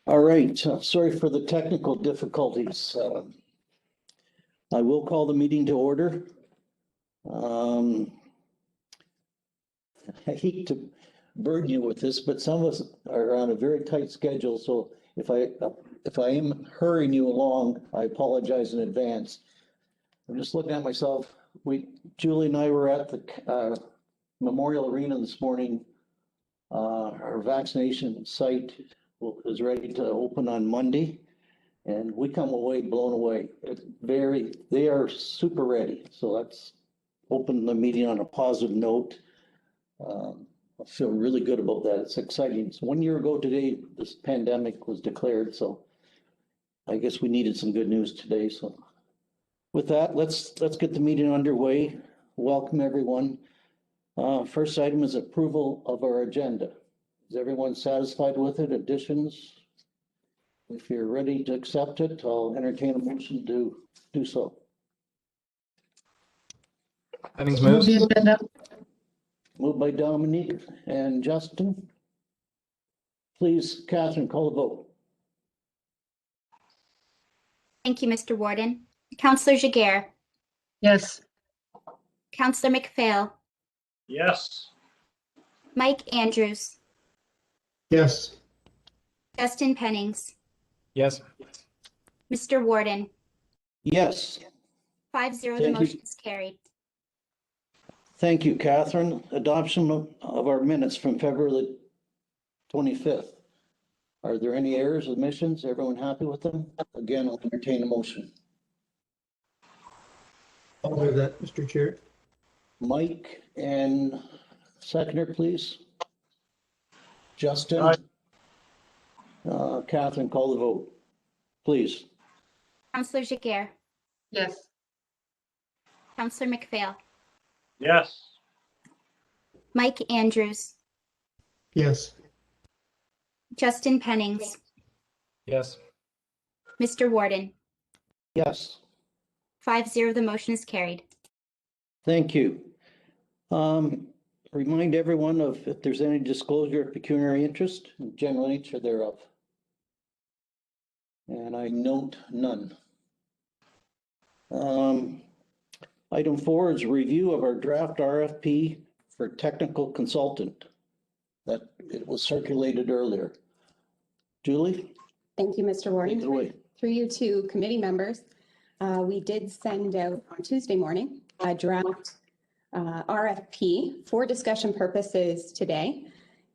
All right, sorry for the technical difficulties. I will call the meeting to order. I hate to burden you with this, but some of us are on a very tight schedule, so if I am hurrying you along, I apologize in advance. I'm just looking at myself. Julie and I were at the Memorial Arena this morning. Our vaccination site is ready to open on Monday, and we come away blown away. They are super ready. So let's open the meeting on a positive note. I feel really good about that. It's exciting. So 1 year ago today, this pandemic was declared. So I guess we needed some good news today. So with that, let's get the meeting underway. Welcome everyone. First item is approval of our agenda. Is everyone satisfied with it? Additions? If you're ready to accept it, I'll entertain a motion to do so. Jennings moves. Moved by Dominique and Justin. Please, Catherine, call the vote. Thank you, Mr. Warden. Councillor Jaguar, Yes. Councillor McPhail, Yes. Mike Andrews, Yes. Justin Pennings, Yes. Mr. Warden, Yes. 5-0, the Thank you. motion is carried. Thank you, Catherine. Adoption of our minutes from February 25th. Are there any errors, omissions? Everyone happy with them? Again, I'll entertain a motion. I'll move that, Mr. Chair. Mike and seconder, please. Justin. Aye. Catherine, call the vote, please. Councillor Jaguar, Yes. Councillor McPhail, Yes. Mike Andrews, Yes. Justin Pennings, Yes. Mr. Warden, Yes. 5-0, the motion is carried. Thank you. Remind everyone of if there's any disclosure of pecuniary interest, general nature thereof. And I note none. Item 4 is review of our draft RFP for technical consultant that it was circulated earlier. Julie, Thank you, Mr. take Warden. it away. Through you to committee members, we did send out on Tuesday morning a draft RFP for discussion purposes today.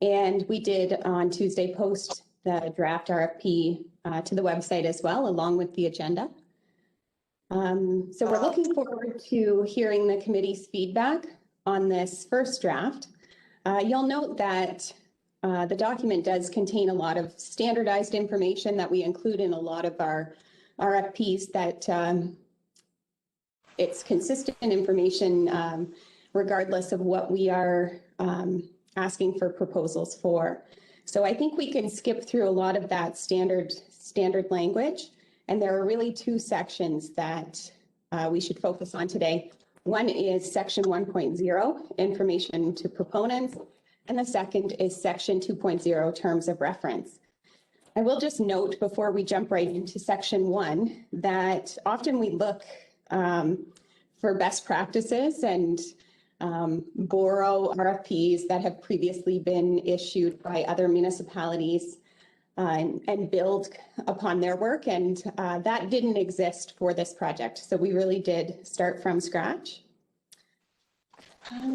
And we did on Tuesday post the draft RFP to the website as well, along with the agenda. So we're looking forward to hearing the committee's feedback on this first draft. You'll note that the document does contain a lot of standardized information that we include in a lot of our RFPs, that it's consistent information regardless of what we are asking for proposals for. So I think we can skip through a lot of that standard language. And there are really two sections that we should focus on today. One is section 1.0, information to proponents, and the second is section 2.0, terms of reference. I will just note before we jump right into section 1 that often we look for best practices and borrow RFPs that have previously been issued by other municipalities and build upon their work, and that didn't exist for this project. So we really did start from scratch.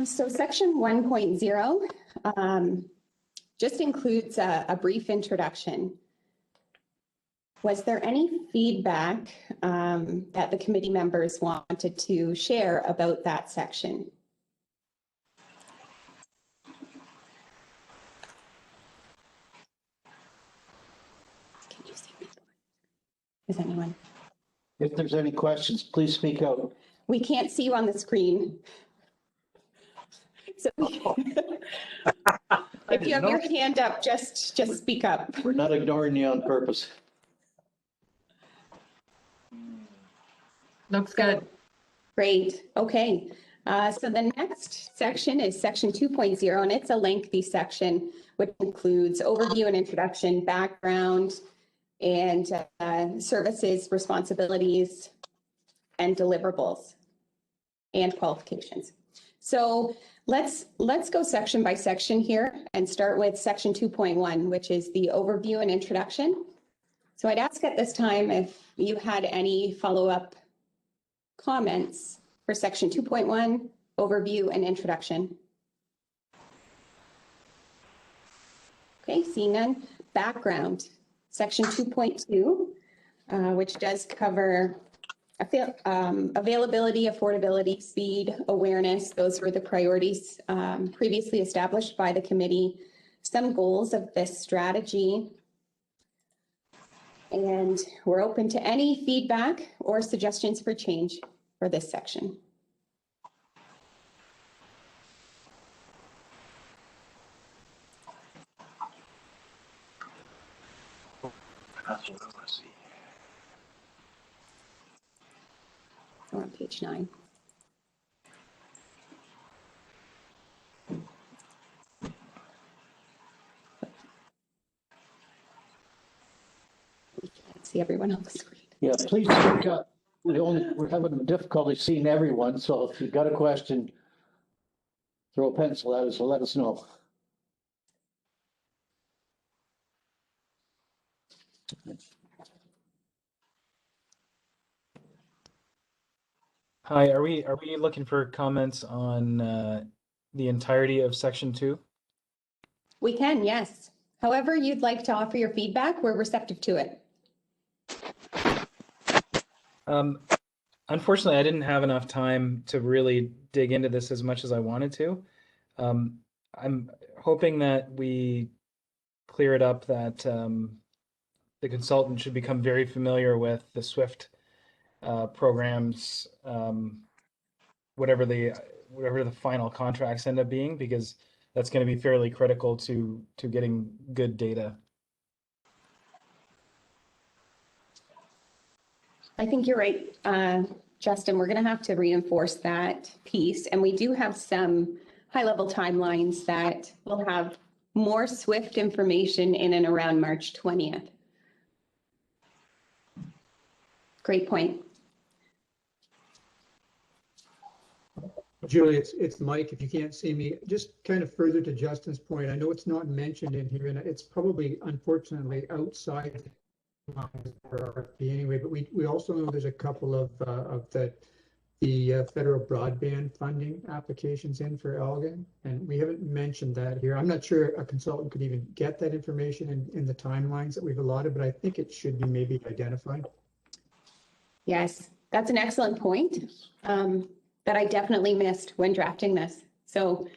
So section 1.0 just includes a brief introduction. Was there any feedback that the committee members wanted to share about that section? Can you see me? Is anyone? If there's any questions, please speak out. We can't see you on the screen. So if you have your hand up, just speak up. We're not ignoring you on purpose. Looks good. Great. Okay. So the next section is section 2.0, and it's a lengthy section which includes overview and introduction, background, and services, responsibilities, and deliverables and qualifications. So let's go section by section here and start with section 2.1, which is the overview and introduction. So I'd ask at this time if you had any follow-up comments for section 2.1, overview and introduction. Okay, seeing none. Background, section 2.2, which does cover availability, affordability, speed, awareness. Those were the priorities previously established by the committee. Some goals of this strategy. And we're open to any feedback or suggestions for change for this section. We're on page 9. We can't see everyone on the screen. Yeah, please speak up. We're having difficulty seeing everyone, so if you've got a question, throw a pencil at us or let us know. Hi, are we looking for comments on the entirety of section 2? We can, yes. However you'd like to offer your feedback, we're receptive to it. Unfortunately, I didn't have enough time to really dig into this as much as I wanted to. I'm hoping that we clear it up that the consultant should become very familiar with the SWIFT programs, whatever the final contracts end up being, because that's going to be fairly critical to getting good data. I think you're right, Justin. We're going to have to reinforce that piece. And we do have some high-level timelines that will have more SWIFT information in and around March 20th. Great point. Julie, it's Mike. If you can't see me, just kind of further to Justin's point, I know it's not mentioned in here, and it's probably, unfortunately, outside for RFP anyway, but we also know there's a couple of the federal broadband funding applications in for Elgin, and we haven't mentioned that here. I'm not sure a consultant could even get that information in the timelines that we've allotted, but I think it should be maybe identified. Yes, that's an excellent point that I definitely missed when drafting this. So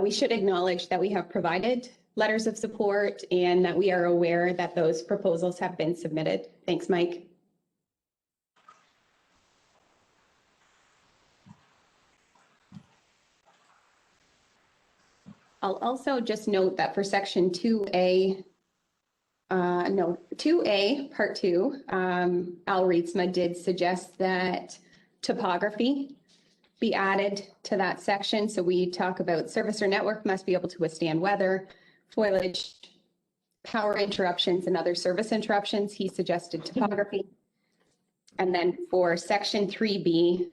we should acknowledge that we have provided letters of support and that we are aware that those proposals have been submitted. Thanks, Mike. I'll also just note that for section 2A, 2A, part 2, Al Reitsma did suggest that topography be added to that section. So we talk about service or network must be able to withstand weather, foliage, power interruptions, and other service interruptions. He suggested topography. And then for section 3B,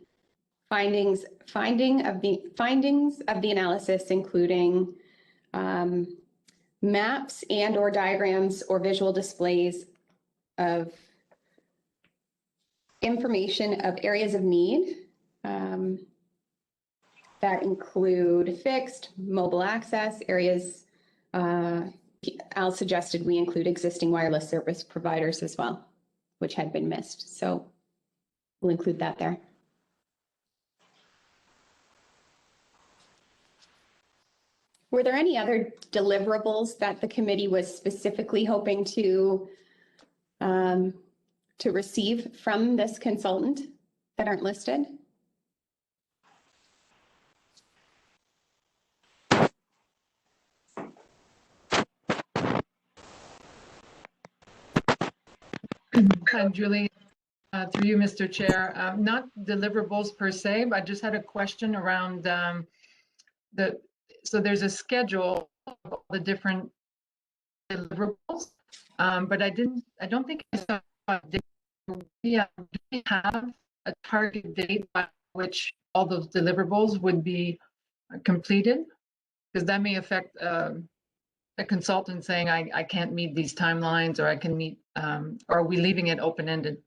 findings of the analysis, including maps and or diagrams or visual displays of information of areas of need that include fixed, mobile access areas. Al suggested we include existing wireless service providers as well, which had been missed. So we'll include that there. Were there any other deliverables that the committee was specifically hoping to receive from this consultant that aren't listed? Hi, Julie, through you, Mr. Chair. Not deliverables per se, but I just had a question around so there's a schedule of all the different deliverables. But I don't think I saw a date. Do we have a target date by which all those deliverables would be completed? Because that may affect a consultant saying, I can't meet these timelines, or I can meet, or are we leaving it open-ended?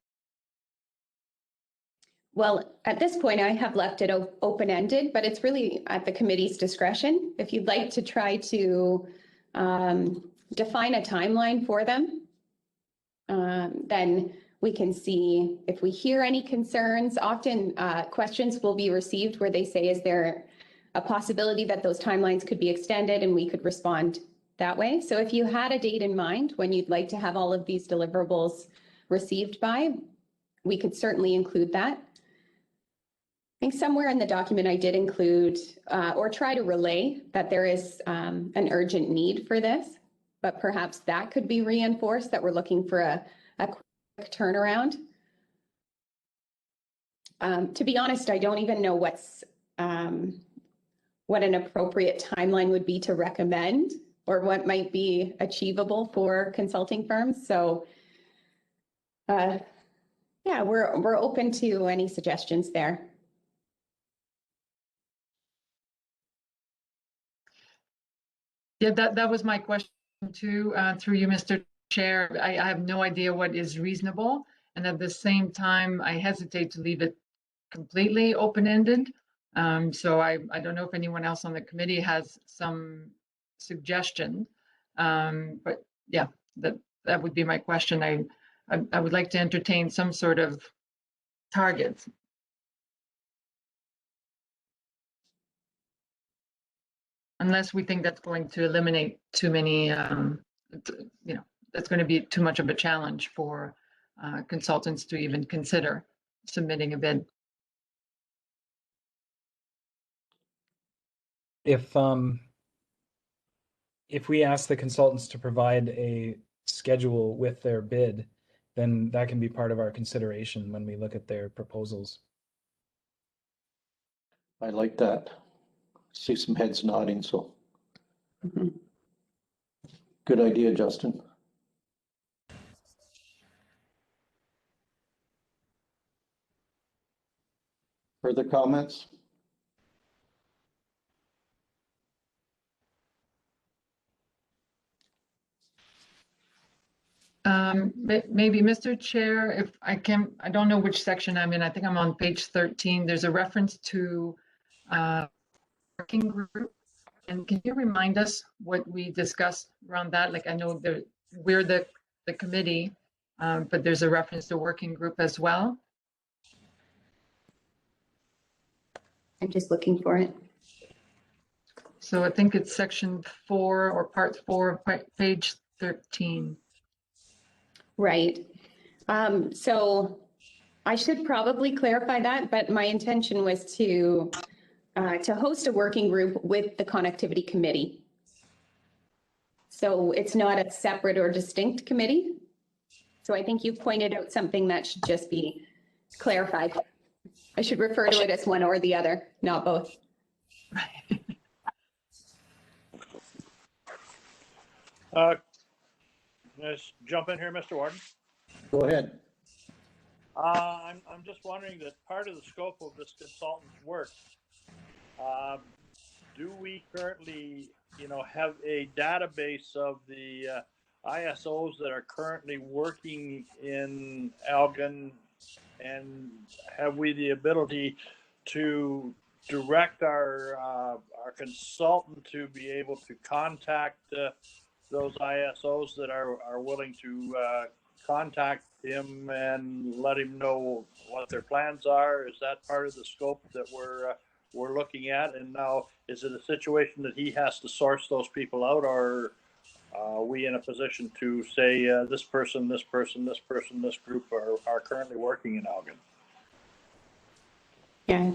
Well, at this point, I have left it open-ended, but it's really at the committee's discretion. If you'd like to try to define a timeline for them, then we can see if we hear any concerns. Often questions will be received where they say, is there a possibility that those timelines could be extended, and we could respond that way. So if you had a date in mind when you'd like to have all of these deliverables received by, we could certainly include that. I think somewhere in the document I did include or try to relay that there is an urgent need for this, but perhaps that could be reinforced, that we're looking for a quick turnaround. To be honest, I don't even know what an appropriate timeline would be to recommend, or what might be achievable for consulting firms. So yeah, we're open to any suggestions there. Yeah, that was my question too, through you, Mr. Chair. I have no idea what is reasonable. And at the same time, I hesitate to leave it completely open-ended. So I don't know if anyone else on the committee has some suggestion. But yeah, that would be my question. I would like to entertain some sort of target. Unless we think that's going to eliminate too many, that's going to be too much of a challenge for consultants to even consider submitting a bid. If we ask the consultants to provide a schedule with their bid, then that can be part of our consideration when we look at their proposals. I like that. See some heads nodding, so. Good idea, Justin. Further comments? Maybe, Mr. Chair, if I can, I don't know which section I'm in. I think I'm on page 13. There's a reference to working group. And can you remind us what we discussed around that? Like, I know that we're the committee, but there's a reference to working group as well. I'm just looking for it. So I think it's section 4 or part 4 of page 13. Right. So I should probably clarify that, but my intention was to host a working group with the connectivity committee. So it's not a separate or distinct committee. So I think you pointed out something that should just be clarified. I should refer to it as one or the other, not both. Let's jump in here, Mr. Warden. Go ahead. I'm just wondering that part of the scope of this consultant's work, do we currently, have a database of the ISOs that are currently working in Elgin, and have we the ability to direct our consultant to be able to contact those ISOs that are willing to contact him and let him know what their plans are? Is that part of the scope that we're looking at? And now, is it a situation that he has to source those people out, or are we in a position to say this person, this person, this person, this group are currently working in Elgin? Yeah,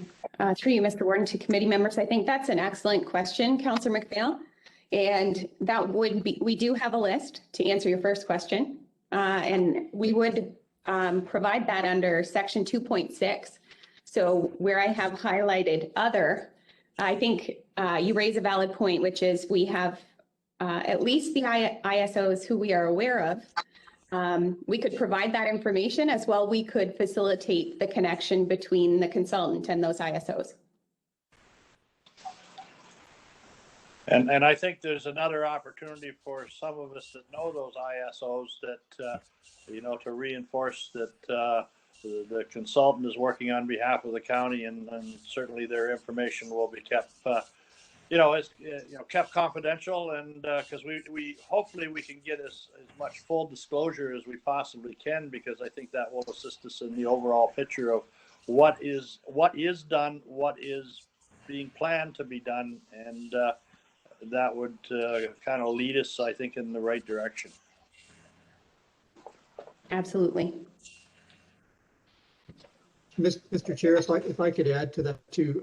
through you, Mr. Warden, to committee members, I think that's an excellent question, Councillor McPhail. And that would be, we do have a list to answer your first question. And we would provide that under section 2.6. So where I have highlighted other, I think you raise a valid point, which is we have at least the ISOs who we are aware of. We could provide that information as well. We could facilitate the connection between the consultant and those ISOs. And I think there's another opportunity for some of us that know those ISOs that, to reinforce that the consultant is working on behalf of the county, and certainly their information will be kept, kept confidential, and because we hopefully we can get as much full disclosure as we possibly can, because I think that will assist us in the overall picture of what is done, what is being planned to be done, and that would kind of lead us, I think, in the right direction. Absolutely. Mr. Chair, if I could add to that too,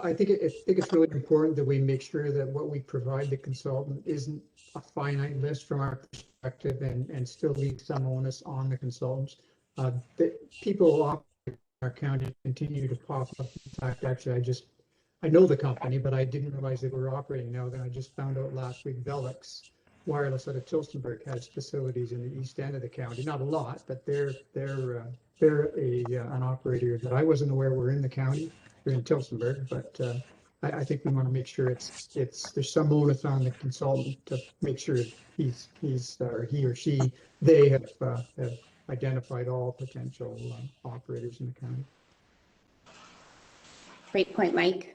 I think it's really important that we make sure that what we provide the consultant isn't a finite list from our perspective, and still leave some onus on the consultants. People in our county continue to pop up. In fact, actually, I know the company, but I didn't realize they were operating now. Then I just found out last week Velix Wireless out of Tilsonburg has facilities in the east end of the county. Not a lot, but they're an operator that I wasn't aware were in the county. They're in Tilsonburg, but I think we want to make sure there's some onus on the consultant to make sure he or she have identified all potential operators in the county. Great point, Mike.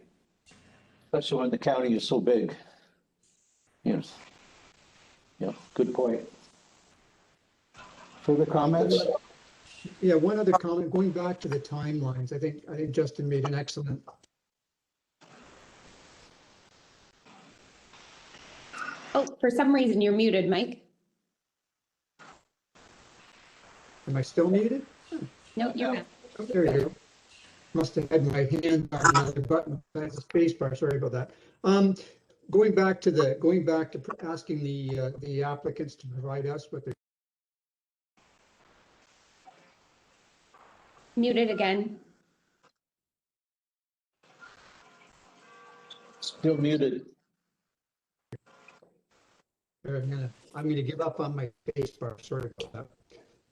Especially when the county is so big. Yes. Yeah, good point. Further comments? Yeah, one other comment, going back to the timelines, I think Justin made an excellent. Oh, for some reason you're muted, Mike. Am I still muted? No, you're not. Oh, there you go. Must have had my hand on another button. That's a space bar. Sorry about that. Going back to asking the applicants to provide us with their. Muted again. Still muted. I'm gonna give up on my space bar. Sorry about that.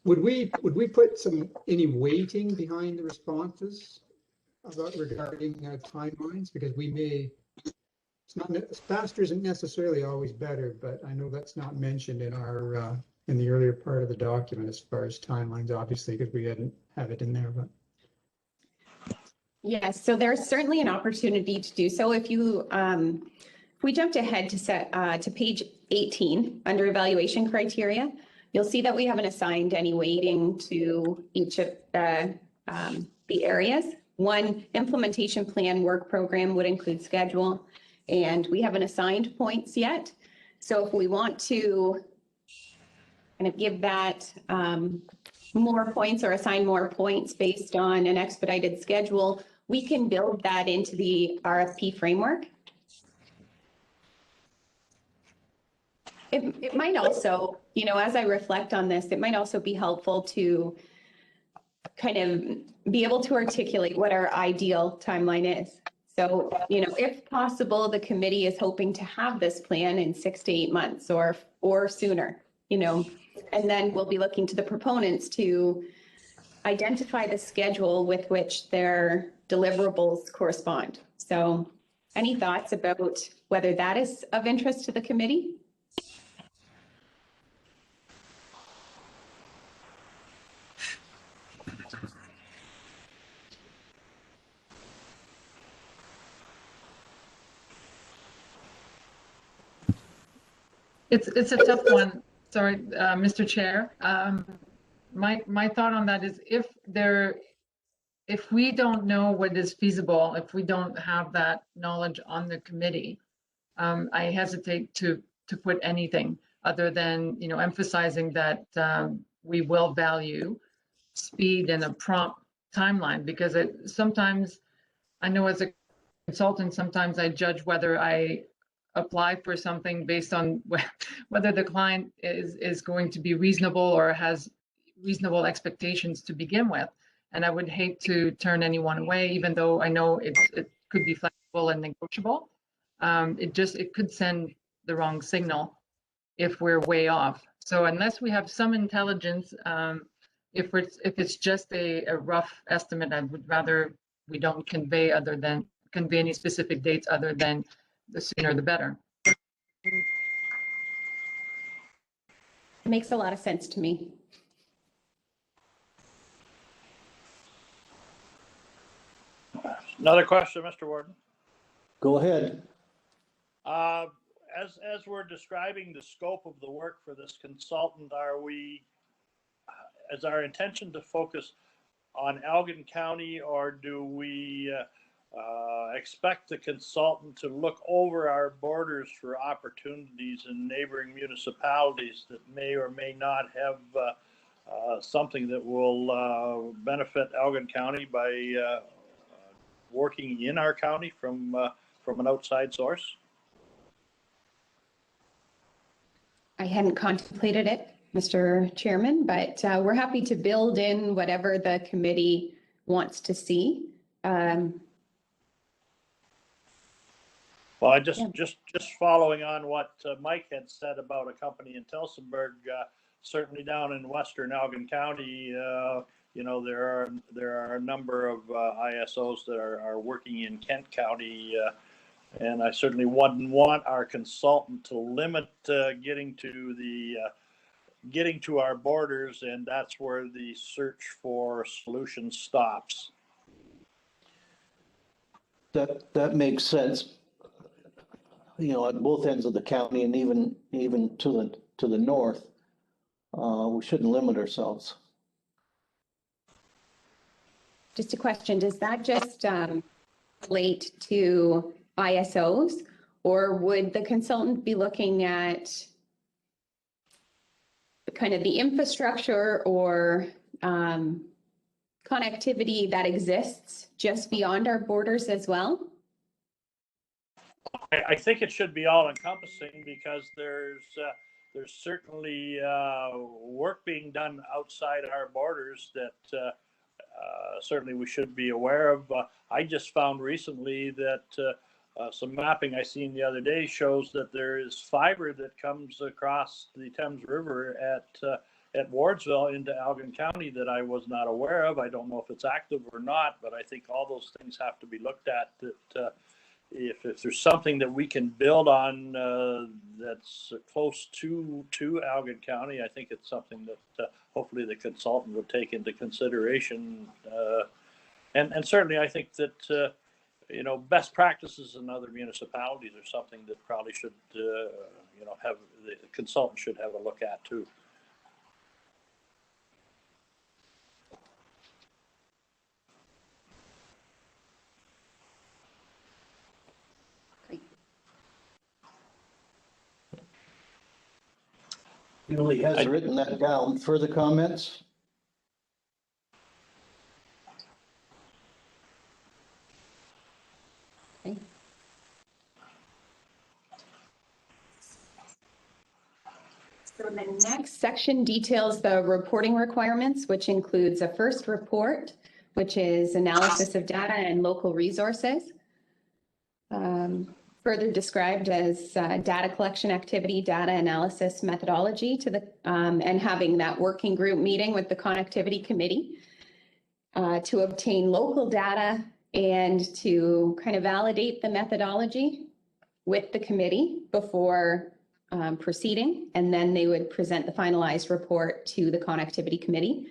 Would we put any weighting behind the responses regarding timelines, because we may. It's not faster isn't necessarily always better, but I know that's not mentioned in our in the earlier part of the document as far as timelines, obviously, because we didn't have it in there. But Yes, so there's certainly an opportunity to do so. If we jumped ahead to page 18 under evaluation criteria, you'll see that we haven't assigned any weighting to each of the areas. One, implementation plan work program would include schedule, and we haven't assigned points yet. So if we want to kind of give that more points or assign more points based on an expedited schedule, we can build that into the RFP framework. It might also, as I reflect on this, it might also be helpful to kind of be able to articulate what our ideal timeline is. So, if possible, the committee is hoping to have this plan in 6 to 8 months or sooner, and then we'll be looking to the proponents to identify the schedule with which their deliverables correspond. So any thoughts about whether that is of interest to the committee? It's a tough one. Sorry, Mr. Chair. My thought on that is if we don't know what is feasible, if we don't have that knowledge on the committee, I hesitate to put anything other than emphasizing that we will value speed and a prompt timeline, because sometimes I know as a consultant, sometimes I judge whether I apply for something based on whether the client is going to be reasonable or has reasonable expectations to begin with. And I would hate to turn anyone away, even though I know it could be flexible and negotiable. It could send the wrong signal if we're way off. So unless we have some intelligence, if it's just a rough estimate, I would rather we don't convey any specific dates other than the sooner the better. Makes a lot of sense to me. Another question, Mr. Warden. Go ahead. As we're describing the scope of the work for this consultant, is our intention to focus on Elgin County, or do we expect the consultant to look over our borders for opportunities in neighboring municipalities that may or may not have something that will benefit Elgin County by working in our county from an outside source? I hadn't contemplated it, Mr. Chairman, but we're happy to build in whatever the committee wants to see. Well, just following on what Mike had said about a company in Tillsonburg, certainly down in western Elgin County, there are a number of ISOs that are working in Kent County, and I certainly wouldn't want our consultant to limit getting to our borders, and that's where the search for solutions stops. That makes sense. At both ends of the county, and even to the north, we shouldn't limit ourselves. Just a question, does that just relate to ISOs, or would the consultant be looking at kind of the infrastructure or connectivity that exists just beyond our borders as well? I think it should be all encompassing, because there's certainly work being done outside our borders that certainly we should be aware of. I just found recently that some mapping I seen the other day shows that there is fiber that comes across the Thames River at Wardsville into Elgin County that I was not aware of. I don't know if it's active or not, but I think all those things have to be looked at. That if there's something that we can build on that's close to Elgin County, I think it's something that hopefully the consultant would take into consideration. And certainly I think that best practices in other municipalities are something that probably should have the consultant should have a look at too. Julie has written that down. Further comments? Okay. So the next section details the reporting requirements, which includes a first report, which is analysis of data and local resources. Further described as data collection activity, data analysis methodology and having that working group meeting with the connectivity committee to obtain local data and to kind of validate the methodology with the committee before proceeding. And then they would present the finalized report to the connectivity committee.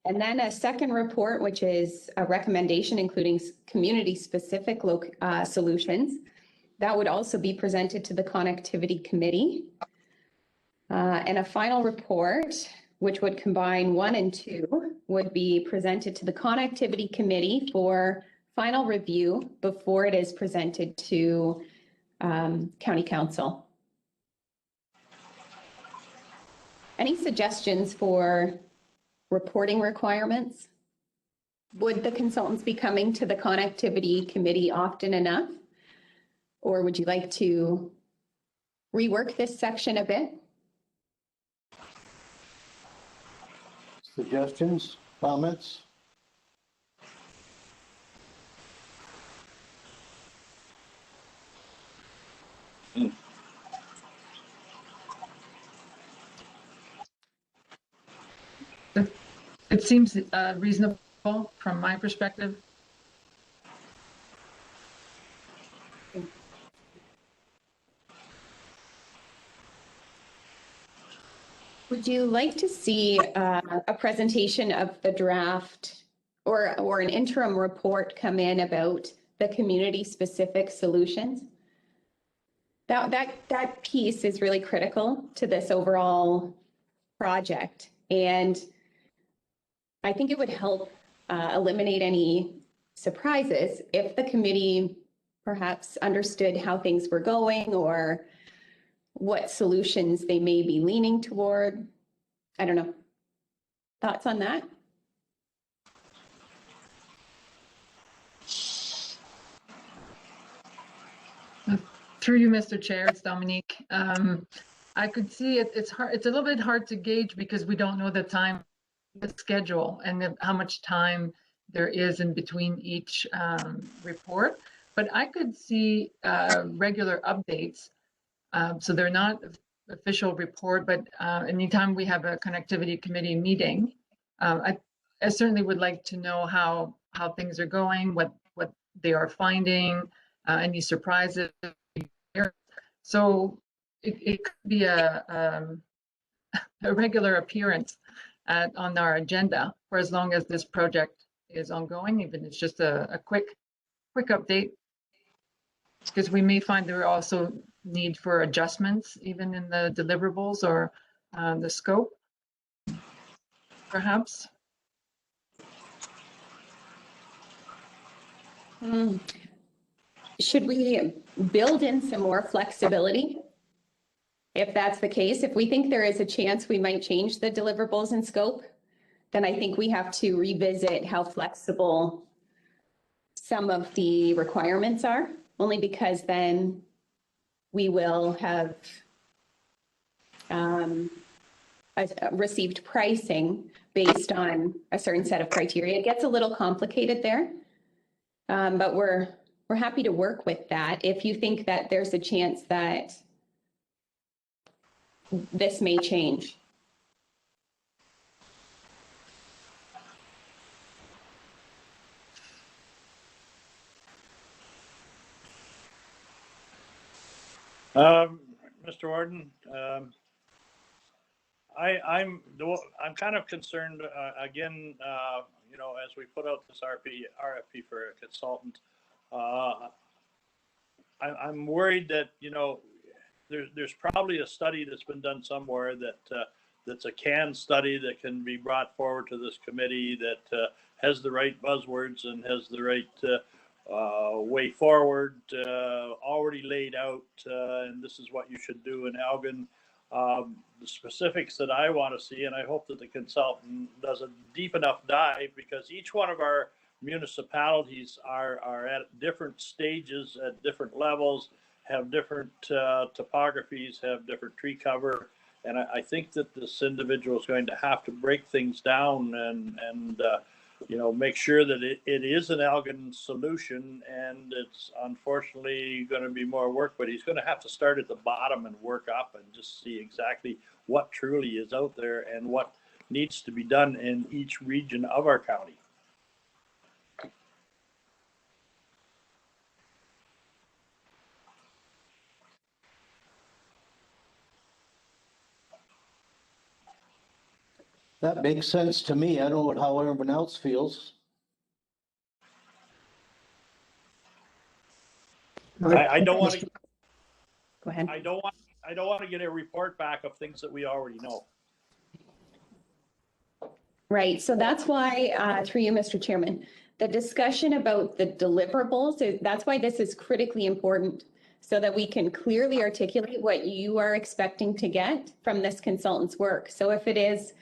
And then a second report, which is a recommendation including community-specific solutions. That would also be presented to the connectivity committee. And a final report, which would combine 1 and 2, would be presented to the connectivity committee for final review before it is presented to county council. Any suggestions for reporting requirements? Would the consultants be coming to the connectivity committee often enough? Or would you like to rework this section a bit? Suggestions, comments? It seems reasonable from my perspective. Would you like to see a presentation of the draft or an interim report come in about the community-specific solutions? That piece is really critical to this overall project. And I think it would help eliminate any surprises if the committee perhaps understood how things were going or what solutions they may be leaning toward. I don't know. Thoughts on that? Through you, Mr. Chair, it's Dominique. I could see it. It's hard. It's a little bit hard to gauge because we don't know the schedule, and how much time there is in between each report. But I could see regular updates. So they're not official report, but anytime we have a connectivity committee meeting, I certainly would like to know how things are going, what they are finding, any surprises. So it could be a regular appearance on our agenda for as long as this project is ongoing, even if it's just a quick update, because we may find there are also need for adjustments even in the deliverables or the scope, perhaps. Should we build in some more flexibility? If that's the case, if we think there is a chance we might change the deliverables and scope, then I think we have to revisit how flexible some of the requirements are, only because then we will have received pricing based on a certain set of criteria. It gets a little complicated there, but we're happy to work with that if you think that there's a chance that this may change. Mr. Warden, I'm kind of concerned again. As we put out this RFP for a consultant, I'm worried that there's probably a study that's been done somewhere that's a canned study that can be brought forward to this committee that has the right buzzwords and has the right way forward already laid out, and this is what you should do in Elgin. The specifics that I want to see, and I hope that the consultant does a deep enough dive, because each one of our municipalities are at different stages, at different levels, have different topographies, have different tree cover. And I think that this individual is going to have to break things down and make sure that it is an Elgin solution, and it's unfortunately going to be more work, but he's going to have to start at the bottom and work up and just see exactly what truly is out there and what needs to be done in each region of our county. That makes sense to me. I don't know how everyone else feels. I don't want to. Go ahead. I don't want to get a report back of things that we already know. Right. So that's why, through you, Mr. Chairman, the discussion about the deliverables, that's why this is critically important, so that we can clearly articulate what you are expecting to get from this consultant's work. So if it is,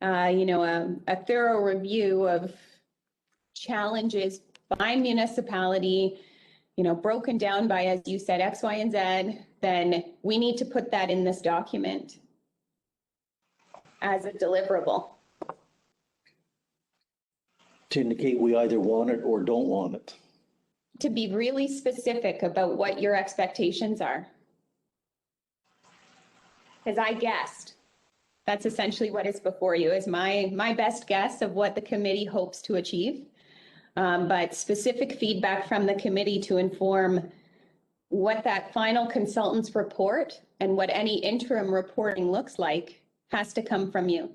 a thorough review of challenges by municipality, broken down by, as you said, X, Y, and Z, then we need to put that in this document as a deliverable. To indicate we either want it or don't want it. To be really specific about what your expectations are. Because I guessed. That's essentially what is before you, is my best guess of what the committee hopes to achieve. But specific feedback from the committee to inform what that final consultant's report and what any interim reporting looks like has to come from you.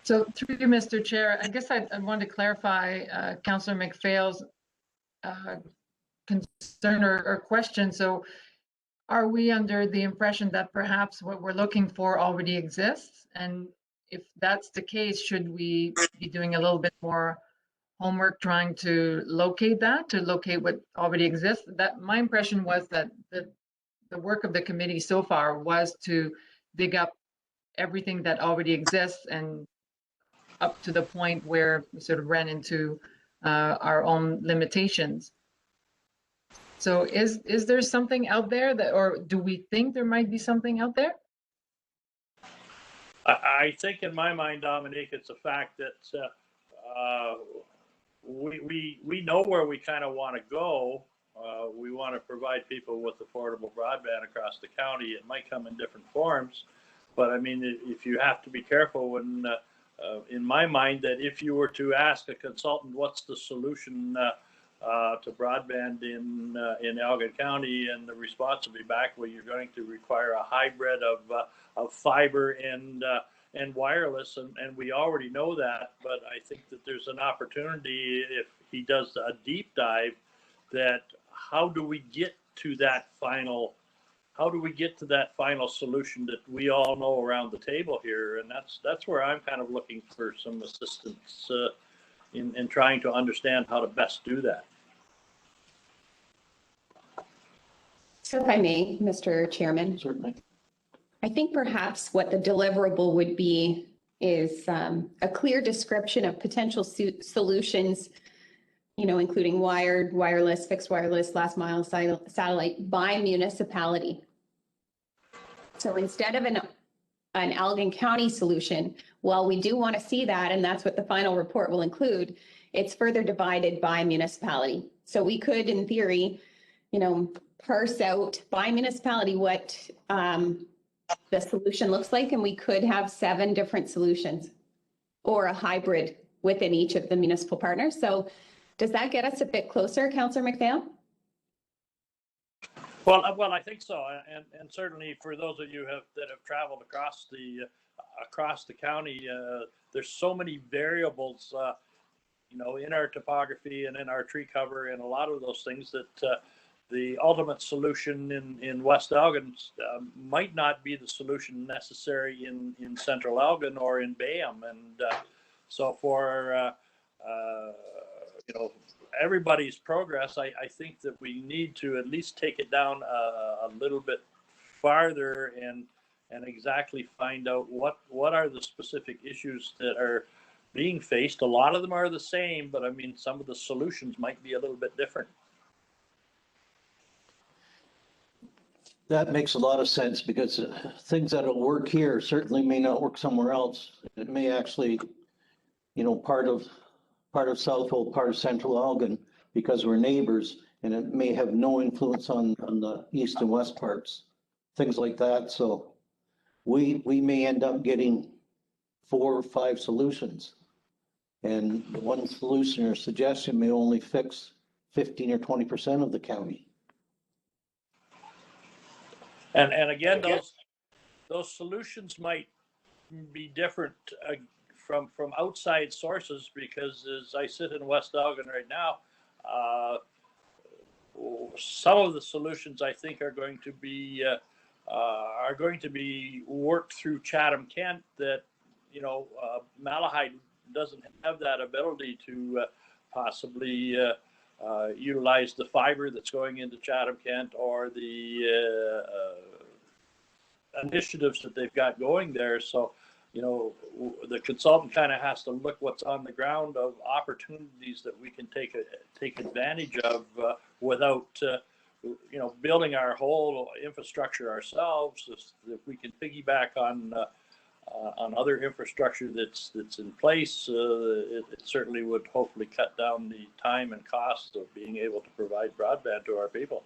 So through you, Mr. Chair, I guess I want to clarify Councillor McPhail's concern or question. So are we under the impression that perhaps what we're looking for already exists? And if that's the case, should we be doing a little bit more homework trying to locate what already exists? That my impression was that the work of the committee so far was to dig up everything that already exists and up to the point where we sort of ran into our own limitations. So is there something out there that, or do we think there might be something out there? I think in my mind, Dominique, it's a fact that we know where we kind of want to go. We want to provide people with affordable broadband across the county. It might come in different forms, but I mean, if you have to be careful when, in my mind, that if you were to ask a consultant, what's the solution to broadband in Elgin County, and the response will be back, well, you're going to require a hybrid of fiber and wireless, and we already know that. But I think that there's an opportunity if he does a deep dive, that how do we get to that final solution that we all know around the table here? And that's where I'm kind of looking for some assistance in trying to understand how to best do that. So if I may, Mr. Chairman. Certainly. I think perhaps what the deliverable would be is a clear description of potential solutions, including wired, wireless, fixed wireless, last mile satellite by municipality. So instead of an Elgin County solution, while we do want to see that, and that's what the final report will include, it's further divided by municipality. So we could, in theory, parse out by municipality what the solution looks like, and we could have 7 different solutions or a hybrid within each of the municipal partners. So does that get us a bit closer, Councillor McPhail? Well, I think so, and certainly for those of you that have traveled across the county, there's so many variables, in our topography and in our tree cover and a lot of those things that the ultimate solution in West Elgin might not be the solution necessary in Central Elgin or in Bayham, and so for everybody's progress, I think that we need to at least take it down a little bit farther and exactly find out what are the specific issues that are being faced. A lot of them are the same, but I mean, some of the solutions might be a little bit different. That makes a lot of sense, because things that'll work here certainly may not work somewhere else. It may actually, part of Southwold, part of Central Elgin, because we're neighbors, and it may have no influence on the east and west parts, things like that. So we may end up getting 4 or 5 solutions, and the one solution or suggestion may only fix 15 or 20% of the county. And again, those solutions might be different from outside sources, because as I sit in West Elgin right now, some of the solutions I think are going to be worked through Chatham-Kent, that Malahide doesn't have that ability to possibly utilize the fiber that's going into Chatham-Kent, or the initiatives that they've got going there. So, the consultant kind of has to look what's on the ground of opportunities that we can take advantage of without, building our whole infrastructure ourselves. If we can piggyback on on other infrastructure that's in place, it certainly would hopefully cut down the time and cost of being able to provide broadband to our people.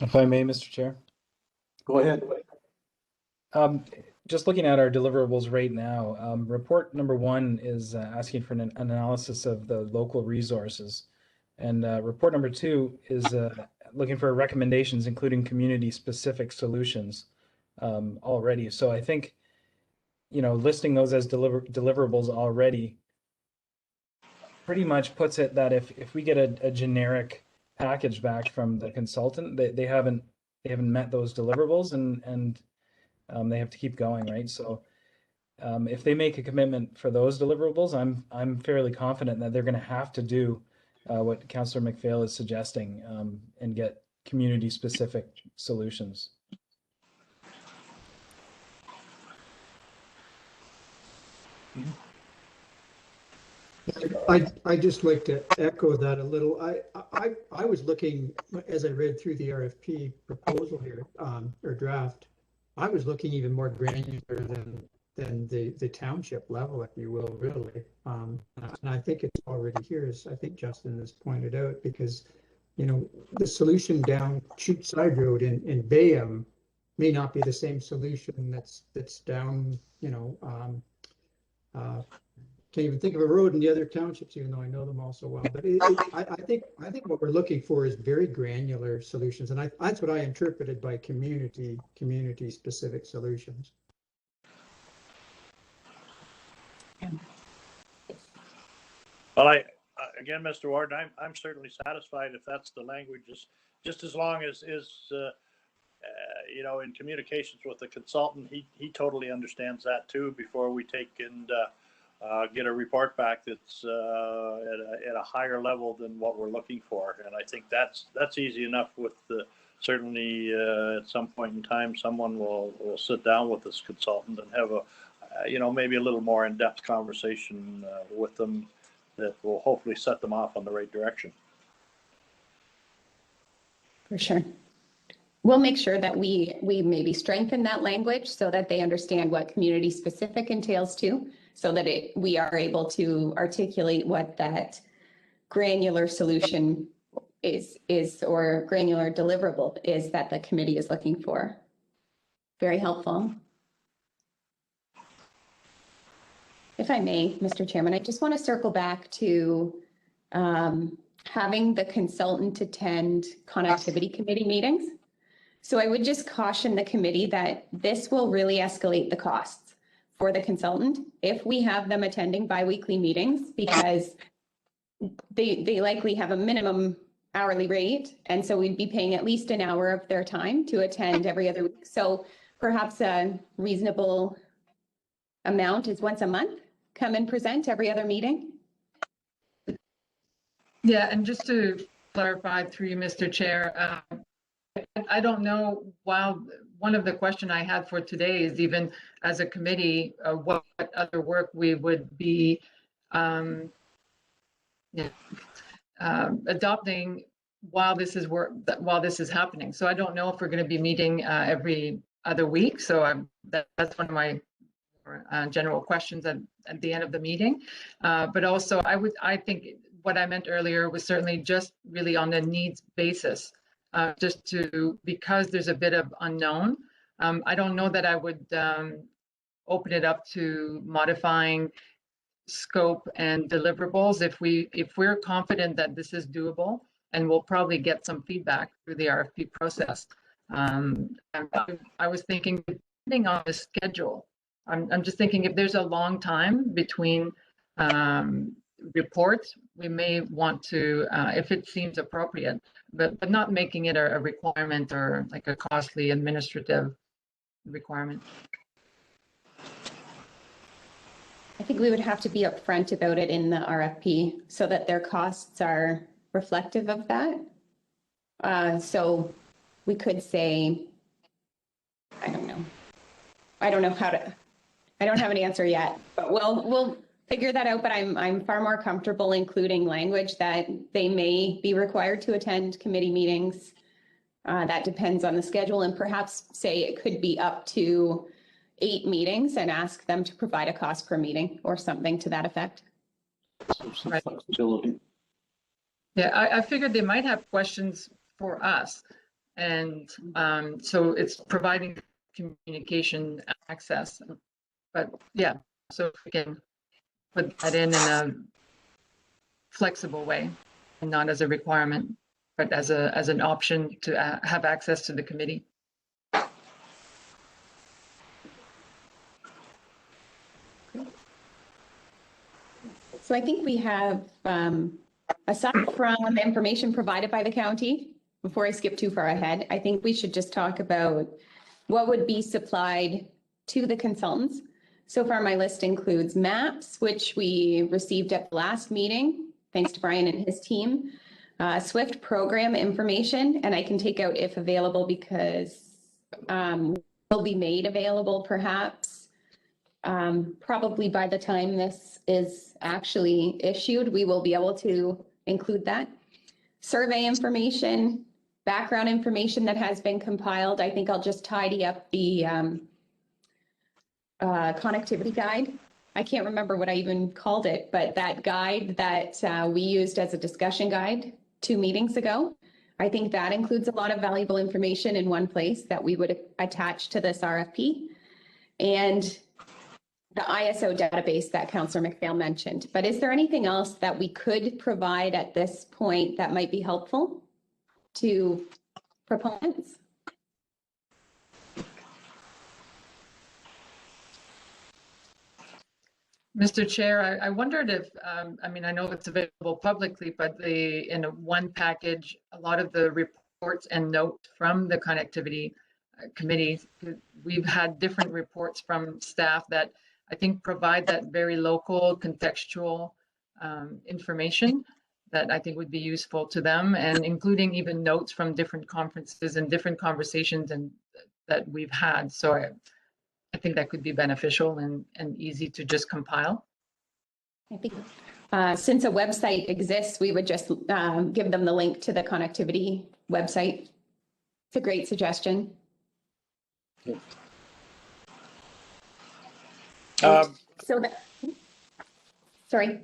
If I may, Mr. Chair. Go ahead. Just looking at our deliverables right now, report number 1 is asking for an analysis of the local resources. And report number 2 is looking for recommendations, including community-specific solutions already. So I think, listing those as deliverables already pretty much puts it that if we get a generic package back from the consultant, they haven't met those deliverables, and they have to keep going, right? So if they make a commitment for those deliverables, I'm fairly confident that they're going to have to do what Councillor McPhail is suggesting and get community-specific solutions. I just like to echo that a little. I was looking, as I read through the RFP proposal here, or draft, I was looking even more granular than the township level, if you will, really. And I think it's already here, as I think Justin has pointed out, because, the solution down Chute Side Road in Bayham may not be the same solution that's down, can't even think of a road in the other townships, even though I know them all so well. But I think what we're looking for is very granular solutions, and that's what I interpreted by community specific solutions. Well, again, Mr. Warden, I'm certainly satisfied if that's the language, just as long as in communications with the consultant, he totally understands that too before we take and get a report back that's at a higher level than what we're looking for. And I think that's easy enough with certainly at some point in time, someone will sit down with this consultant and have maybe a little more in-depth conversation with them that will hopefully set them off on the right direction. For sure. We'll make sure that we maybe strengthen that language so that they understand what community specific entails too, so that we are able to articulate what that granular solution is or granular deliverable is that the committee is looking for. Very helpful. If I may, Mr. Chairman, I just want to circle back to having the consultant attend connectivity committee meetings. So I would just caution the committee that this will really escalate the costs for the consultant if we have them attending biweekly meetings, because they likely have a minimum hourly rate. And so we'd be paying at least an hour of their time to attend every other week. So perhaps a reasonable amount is once a month, come and present every other meeting. Yeah, and just to clarify through you, Mr. Chair, I don't know, while one of the question I had for today is even as a committee, what other work we would be adopting while this is happening. So I don't know if we're going to be meeting every other week. So that's one of my general questions at the end of the meeting. But also I think what I meant earlier was certainly just really on the needs basis. Because there's a bit of unknown. I don't know that I would open it up to modifying scope and deliverables if we're confident that this is doable, and we'll probably get some feedback through the RFP process. I was thinking, depending on the schedule, I'm just thinking if there's a long time between reports, we may want to, if it seems appropriate, but not making it a requirement or like a costly administrative requirement. I think we would have to be upfront about it in the RFP so that their costs are reflective of that. So we could say, I don't know how to, I don't have an answer yet, but we'll figure that out. But I'm far more comfortable including language that they may be required to attend committee meetings That depends on the schedule, and perhaps say it could be up to 8 meetings and ask them to provide a cost per meeting or something to that effect. So some Right. flexibility. Yeah, I figured they might have questions for us. And so it's providing communication access. But yeah, so if we can put that in a flexible way and not as a requirement, but as an option to have access to the committee. So I think we have, aside from information provided by the county, before I skip too far ahead, I think we should just talk about what would be supplied to the consultants. So far, my list includes maps, which we received at the last meeting, thanks to Brian and his team. SWIFT program information, and I can take out if available because will be made available perhaps. Probably by the time this is actually issued, we will be able to include that. Survey information, background information that has been compiled. I think I'll just tidy up the connectivity guide. I can't remember what I even called it, but that guide that we used as a discussion guide 2 meetings ago, I think that includes a lot of valuable information in one place that we would attach to this RFP. And the ISO database that Councillor McPhail mentioned. But is there anything else that we could provide at this point that might be helpful to proponents? Mr. Chair, I wondered if, I mean, I know it's available publicly, but in one package, a lot of the reports and notes from the connectivity committee, we've had different reports from staff that I think provide that very local contextual information that I think would be useful to them, and including even notes from different conferences and different conversations and that we've had. So I think that could be beneficial and easy to just compile. I think since a website exists, we would just give them the link to the connectivity website. It's a great suggestion. So that, sorry.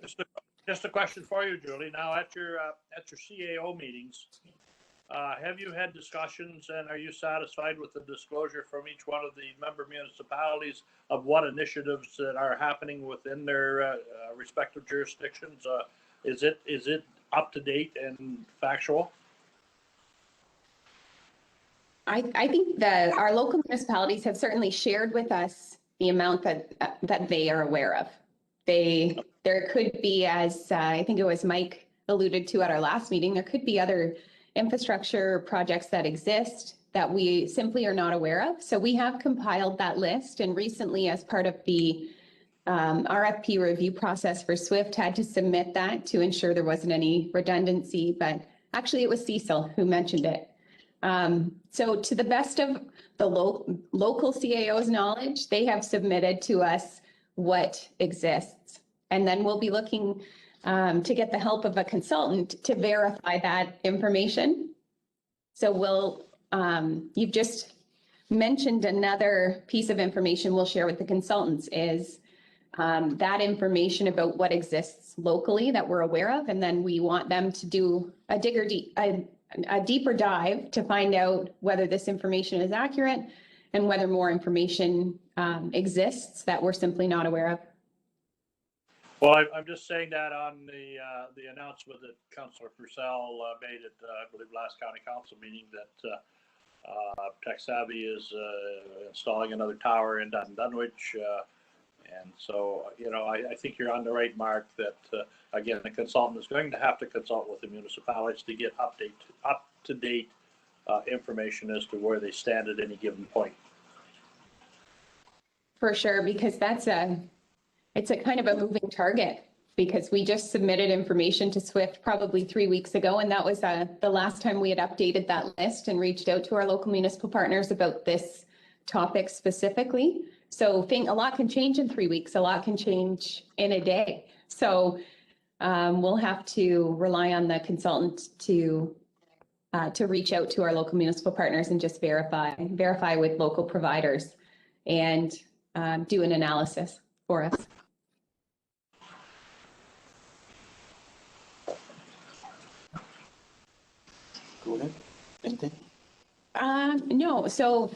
Just a question for you, Julie. Now, at your CAO meetings, have you had discussions, and are you satisfied with the disclosure from each one of the member municipalities of what initiatives that are happening within their respective jurisdictions? Is it up to date and factual? I think that our local municipalities have certainly shared with us the amount that they are aware of. There could be, as I think it was Mike alluded to at our last meeting, there could be other infrastructure projects that exist that we simply are not aware of. So we have compiled that list, and recently, as part of the RFP review process for SWIFT, had to submit that to ensure there wasn't any redundancy, but actually it was Cecil who mentioned it. So to the best of the local CAO's knowledge, they have submitted to us what exists. And then we'll be looking to get the help of a consultant to verify that information. So you've just mentioned another piece of information we'll share with the consultants is that information about what exists locally that we're aware of. And then we want them to do a deeper dive to find out whether this information is accurate and whether more information exists that we're simply not aware of. Well, I'm just saying that on the announcement that Councillor Purcell made at, I believe, last county council meeting that Tech Savvy is installing another tower in Dunwich. And so, I think you're on the right mark that, again, the consultant is going to have to consult with the municipalities to get up-to-date information as to where they stand at any given point. For sure, because it's a kind of a moving target, because we just submitted information to SWIFT probably 3 weeks ago, and that was the last time we had updated that list and reached out to our local municipal partners about this topic specifically. So a lot can change in 3 weeks, a lot can change in a day. So we'll have to rely on the consultant to to reach out to our local municipal partners and just verify with local providers and do an analysis for us. Go ahead. Anything? No, so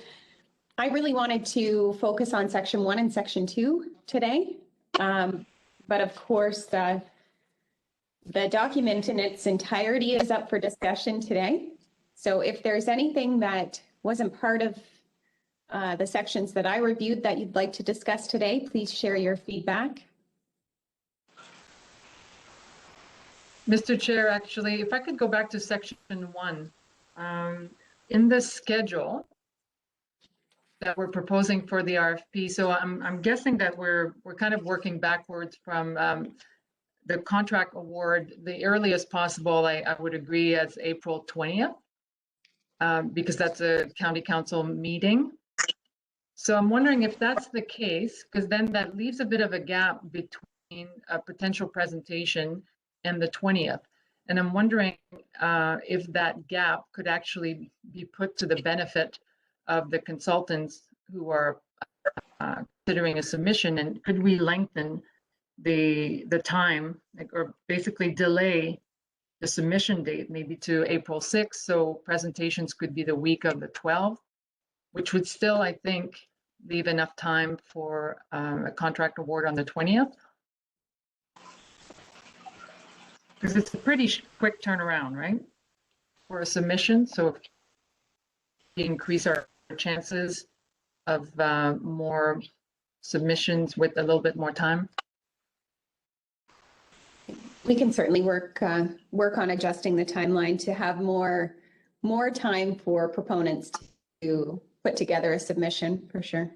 I really wanted to focus on section 1 and section 2 today. But of course, the document in its entirety is up for discussion today. So if there's anything that wasn't part of the sections that I reviewed that you'd like to discuss today, please share your feedback. Mr. Chair, actually, if I could go back to section 1, in the schedule that we're proposing for the RFP, so I'm guessing that we're kind of working backwards from the contract award. The earliest possible, I would agree, as April 20th, because that's a county council meeting. So I'm wondering if that's the case, because then that leaves a bit of a gap between a potential presentation and the 20th. And I'm wondering if that gap could actually be put to the benefit of the consultants who are considering a submission, and could we lengthen the time, or basically delay the submission date maybe to April 6th, so presentations could be the week of the 12th, which would still, I think, leave enough time for a contract award on the 20th. Because it's a pretty quick turnaround, right? For a submission, so if we increase our chances of more submissions with a little bit more time. We can certainly work on adjusting the timeline to have more time for proponents to put together a submission, for sure.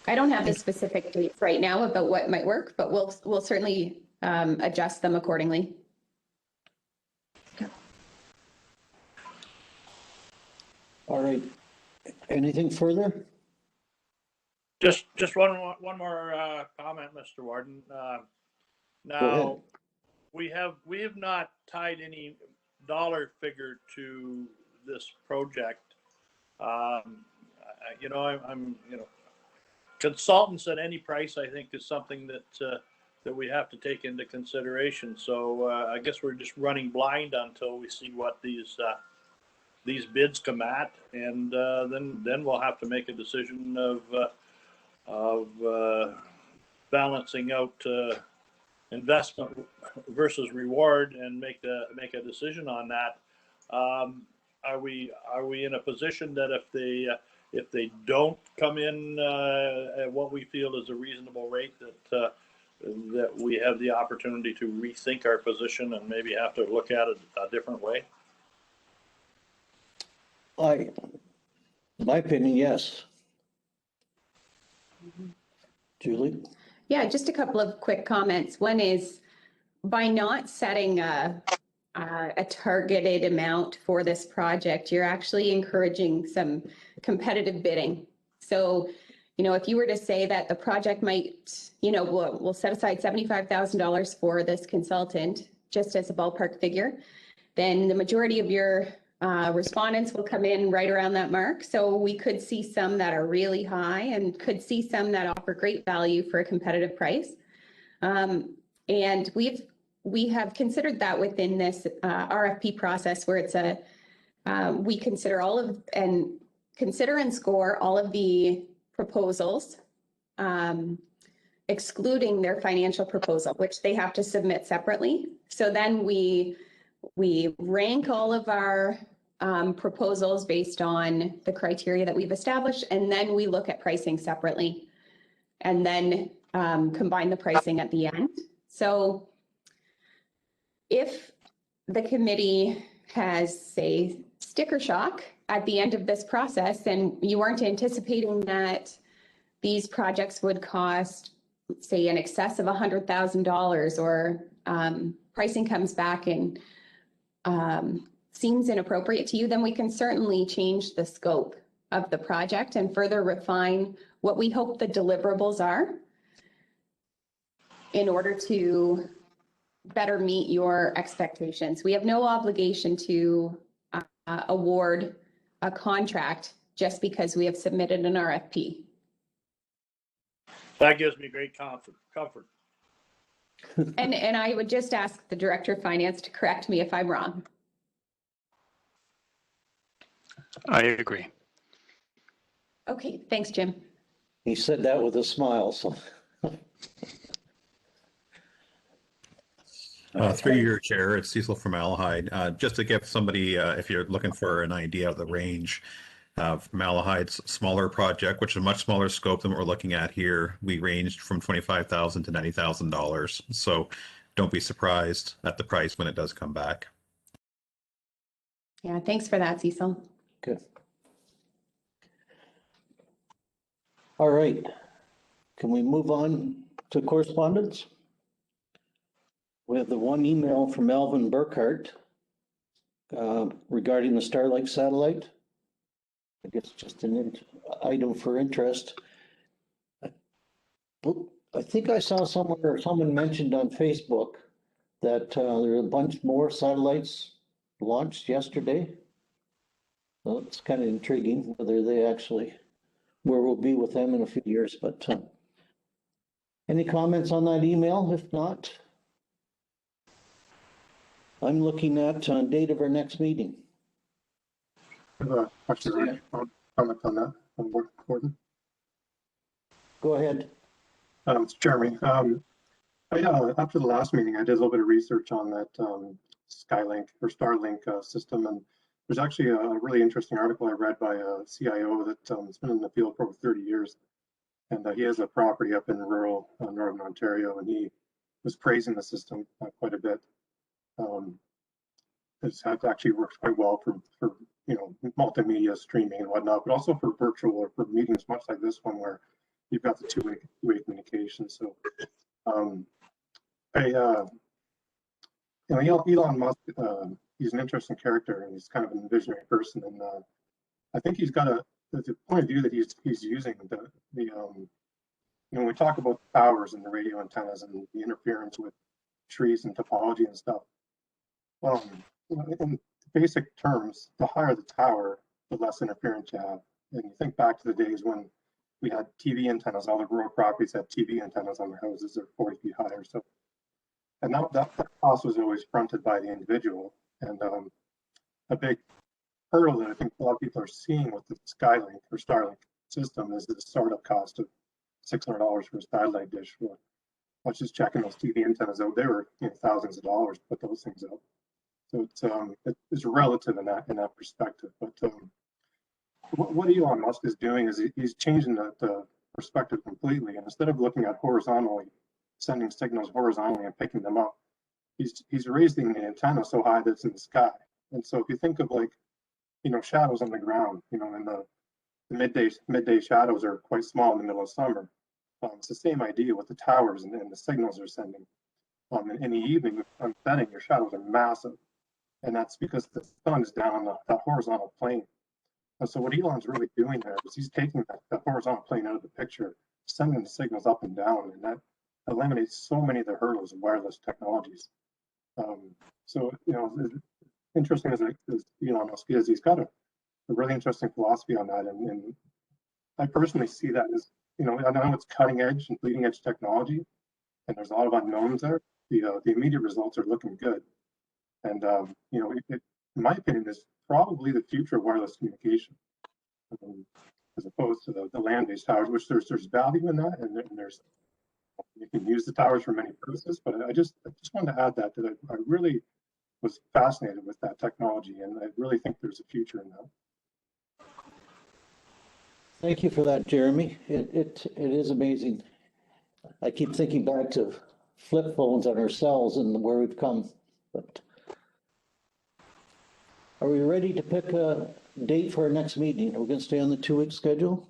I don't have the specific dates right now about what might work, but we'll certainly adjust them accordingly. All right. Anything further? Just one more comment, Mr. Warden. Now, we have not tied any dollar figure to this project. Consultants at any price, I think, is something that we have to take into consideration. So I guess we're just running blind until we see what these bids come at, and then we'll have to make a decision of balancing out investment versus reward, and make a decision on that. Are we in a position that if they don't come in at what we feel is a reasonable rate, that we have the opportunity to rethink our position and maybe have to look at it a different way? My opinion, yes. Julie? Yeah, just a couple of quick comments. One is, by not setting a targeted amount for this project, you're actually encouraging some competitive bidding. So, if you were to say that the project might, we'll set aside $75,000 for this consultant, just as a ballpark figure, then the majority of your respondents will come in right around that mark. So we could see some that are really high, and could see some that offer great value for a competitive price. And we have considered that within this RFP process, where it's we consider and score all of the proposals, excluding their financial proposal, which they have to submit separately. So then we rank all of our proposals based on the criteria that we've established, and then we look at pricing separately, and then combine the pricing at the end. So if the committee has, say, sticker shock at the end of this process, and you aren't anticipating that these projects would cost, say, in excess of $100,000, or pricing comes back and seems inappropriate to you, then we can certainly change the scope of the project and further refine what we hope the deliverables are, in order to better meet your expectations. We have no obligation to award a contract just because we have submitted an RFP. That gives me great comfort. And I would just ask the Director of Finance to correct me if I'm wrong. I agree. Okay, thanks, Jim. He said that with a smile, so. Through your chair, it's Cecil Formaldehyde. Just to give somebody, if you're looking for an idea of the range, Formaldehyde's smaller project, which is a much smaller scope than what we're looking at here, we ranged from $25,000 to $90,000. So don't be surprised at the price when it does come back. Yeah, thanks for that, Cecil. Good. All right. Can we move on to correspondence? We have the one email from Alvin Burkhart regarding the Starlink satellite. I guess just an item for interest. I think I saw somewhere, someone mentioned on Facebook that there are a bunch more satellites launched yesterday. Well, it's kind of intriguing whether they actually, where we'll be with them in a few years, but any comments on that email? If not, I'm looking at date of our next meeting. Actually, comment on that, on Gordon. Go ahead. It's Jeremy. After the last meeting, I did a little bit of research on that Skylink or Starlink system, and there's actually a really interesting article I read by a CIO that's been in the field for over 30 years, and he has a property up in rural northern Ontario, and he was praising the system quite a bit. It actually works quite well for multimedia streaming and whatnot, but also for virtual or for meetings much like this one where you've got the two-way communication. So Elon Musk, he's an interesting character, and he's kind of a visionary person, and I think he's got the point of view that he's using when we talk about the towers and the radio antennas and the interference with trees and topology and stuff. In basic terms, the higher the tower, the less interference you have. And you think back to the days when we had TV antennas, all the rural properties had TV antennas on their houses that are 40 feet high or so. And that cost was always fronted by the individual. And a big hurdle that I think a lot of people are seeing with the Skylink or Starlink system is the startup cost of $600 for a satellite dish. I was just checking those TV antennas out. They were thousands of dollars to put those things out. So it's relative in that perspective. But what Elon Musk is doing is he's changing the perspective completely. And instead of looking at horizontally, sending signals horizontally and picking them up, he's raising the antenna so high that it's in the sky. And so if you think of shadows on the ground, and the midday shadows are quite small in the middle of summer. It's the same idea with the towers and the signals they're sending. In the evening, on setting, your shadows are massive. And that's because the sun is down on that horizontal plane. And so what Elon's really doing there is he's taking that horizontal plane out of the picture, sending the signals up and down, and that eliminates so many of the hurdles of wireless technologies. Interesting as Elon Musk is, he's got a really interesting philosophy on that. And I personally see that as, I know it's cutting edge and bleeding edge technology, and there's a lot of unknowns there. The immediate results are looking good. And, in my opinion, is probably the future of wireless communication, as opposed to the land-based towers, which there's value in that, and there's you can use the towers for many purposes. But I just wanted to add that I really was fascinated with that technology, and I really think there's a future in that. Thank you for that, Jeremy. It is amazing. I keep thinking back to flip phones on our cells and where we've come. But are we ready to pick a date for our next meeting? Are we going to stay on the 2-week schedule?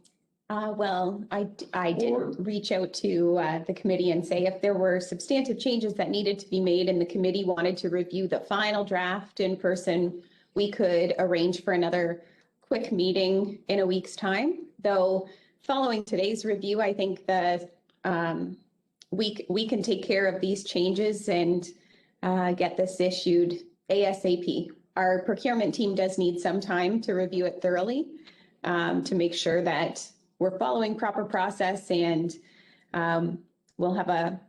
Well, I did reach out to the committee and say if there were substantive changes that needed to be made and the committee wanted to review the final draft in person, we could arrange for another quick meeting in a week's time. Though following today's review, I think that we can take care of these changes and get this issued ASAP. Our procurement team does need some time to review it thoroughly, to make sure that we're following proper process, and we'll have a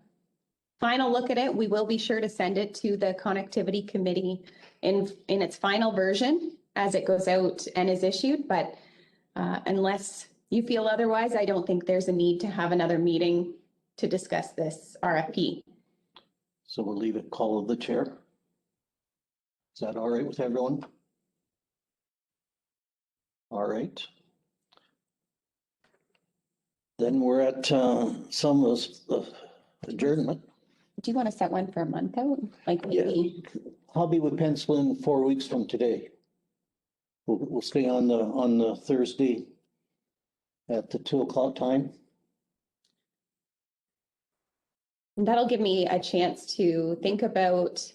final look at it. We will be sure to send it to the connectivity committee in its final version as it goes out and is issued. But unless you feel otherwise, I don't think there's a need to have another meeting to discuss this RFP. So we'll leave it call of the chair. Is that all right with everyone? All right. Then we're at some of the adjournment. Do you want to set one for a month out? Like Yeah. maybe, How be we pencil in 4 weeks from today? We'll stay on the Thursday at the 2 o'clock time. that'll give me a chance to think about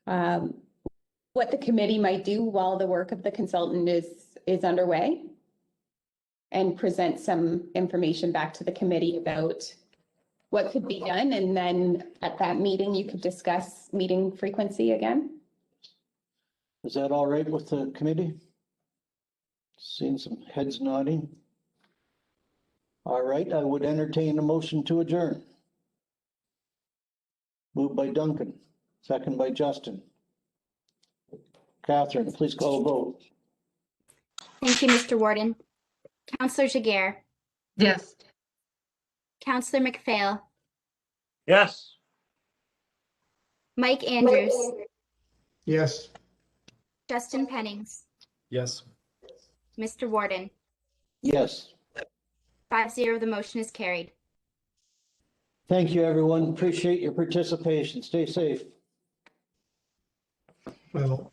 what the committee might do while the work of the consultant is underway, and present some information back to the committee about what could be done. And then at that meeting, you could discuss meeting frequency again. Is that all right with the committee? Seeing some heads nodding. All right, I would entertain a motion to adjourn. Moved by Duncan, second by Justin. Catherine, please call a vote. Thank you, Mr. Warden. Counselor Jiguer, Yes. Counselor McPhail, Yes. Mike Andrews, Yes. Justin Pennings, Yes. Mr. Warden. Yes. 5-0, the motion is carried. Thank you, everyone. Appreciate your participation. Stay safe. Well,